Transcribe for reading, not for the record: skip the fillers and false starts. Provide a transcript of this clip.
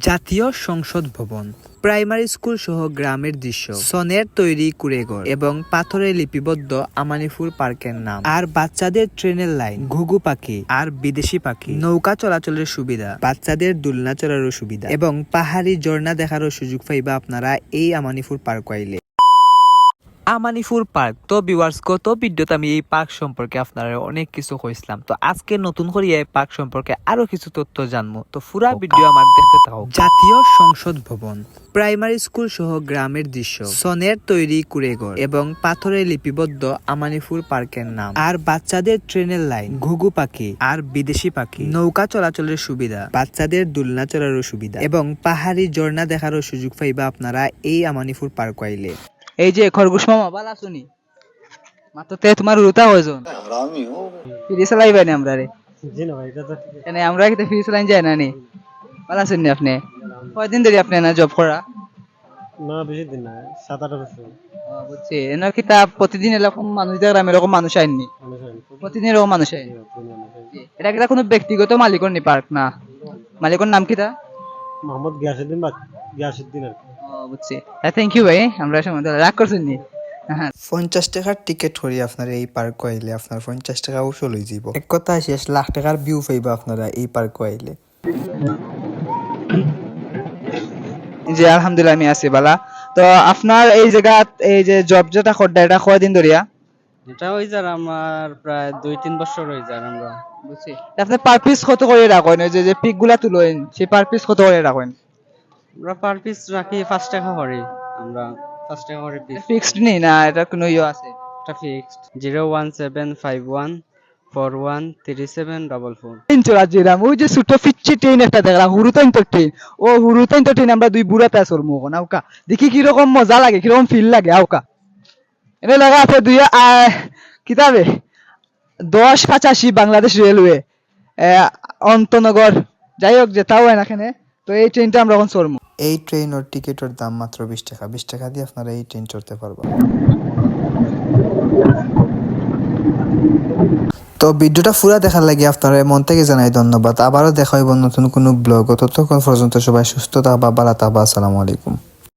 জাতীয় সংসদ ভবন, প্রাইমারি স্কুল সহ গ্রামের দৃশ্য, সনের তৈরি কুড়েঘর এবং পাথরে লিপিবদ্ধ আমানিপুর পার্কের নাম, আর বাচ্চাদের ট্রেনের লাইন, ঘুঘু পাখি আর বিদেশি পাখি, নৌকা চলাচলের সুবিধা, বাচ্চাদের দোলনা চড়ারও সুবিধা এবং পাহাড়ি ঝর্ণা দেখারও সুযোগ পাইবা আপনারা এই আমানিপুর পার্ক আইলে। আমানিপুর পার্ক তো ভিউয়ার্স, গত ভিডিওতে আমি এই পার্ক সম্পর্কে আপনারা অনেক কিছু কইছিলাম। তো আজকে নতুন করে এই পার্ক সম্পর্কে আরো কিছু তথ্য জানবো, তো পুরা ভিডিও আমার দেখতে থাকো। জাতীয় সংসদ ভবন, প্রাইমারি স্কুল সহ গ্রামের দৃশ্য, সনের তৈরি কুড়েঘর এবং পাথরে লিপিবদ্ধ আমানিপুর পার্কের নাম, আর বাচ্চাদের ট্রেনের লাইন, ঘুঘু পাখি আর বিদেশি পাখি, নৌকা চলাচলের সুবিধা, বাচ্চাদের দোলনা চড়ারও সুবিধা এবং পাহাড়ি ঝর্ণা দেখারও সুযোগ পাইবা আপনারা এই আমানিপুর পার্ক আইলে। এই যে খরগোশ মামা বালা শুনি মাত্র তে তোমার রুতা হয়জন ফিরে চালাই বাইনি আমরা রে এনে আমরা কি ফিরে চালাই যায় না নি বালা শুনি আপনি কয়দিন ধরে আপনি না জব করা না বেশি দিন না 7-8 বছর বুঝছি এনা কিতা প্রতিদিন এরকম মানুষ গ্রামে এরকম মানুষ আইনি প্রতিদিন এরকম মানুষ আইনি এটা কিতা কোনো ব্যক্তিগত মালিকর নি পার্ক না মালিকর নাম কিতা মোহাম্মদ গিয়াসউদ্দিন আর বুঝছি থ্যাংক ইউ ভাই আমরা সময় রাগ করছেন নি 50 টাকার টিকিট হরি আপনার এই পার্ক আইলে আপনার 50 টাকা উসল হয়ে যাব। এক কথা শেষ লাখ টাকার ভিউ পাইবা আপনারা এই পার্ক আইলে। জি আলহামদুলিল্লাহ আমি আছি বালা। তো আপনার এই জায়গা এই যে জব যেটা করডা এটা কয়দিন ধরিয়া? এটা হই যার আমার প্রায় 2-3 বছর হই যার আমরা বুঝছি। আপনি পার পিস কত করে রাখেন? এই যে পিক গুলা তুলেন সেই পার পিস কত করে রাখেন? আমরা পার পিস রাখি 5 টাকা করে, আমরা 5 টাকা করে পিস। ফিক্সড নেই না এটা কোনো ইয়ে আছে? এটা ফিক্সড 01751413744 তিন চলা জিরাম ওই যে ছোট পিচ্ছি ট্রেন একটা দেখলাম হুরুতাইন তো ট্রেন, ও হুরুতাইন তো ট্রেন আমরা দুই বুড়াতে আসর মুখ নাউকা দেখি কি রকম মজা লাগে কি রকম ফিল লাগে আউকা এনে লাগা আছে দুই কিতাবে 1085 বাংলাদেশ রেলওয়ে অন্তনগর যাই হোক যেটাও হয় না এখানে। তো এই ট্রেনটা আমরা এখন চড়বো। এই ট্রেনের টিকিটের দাম মাত্র 20 টাকা। 20 টাকা দিয়ে আপনারা এই ট্রেন চড়তে পারবেন। তো ভিডিওটা পুরা দেখার লাগে আপনারা মন থেকে জানাই ধন্যবাদ। আবারও দেখা হইব নতুন কোনো ব্লগ। ততক্ষণ পর্যন্ত সবাই সুস্থ থাকবা, ভালো থাকবা। আসসালামু আলাইকুম।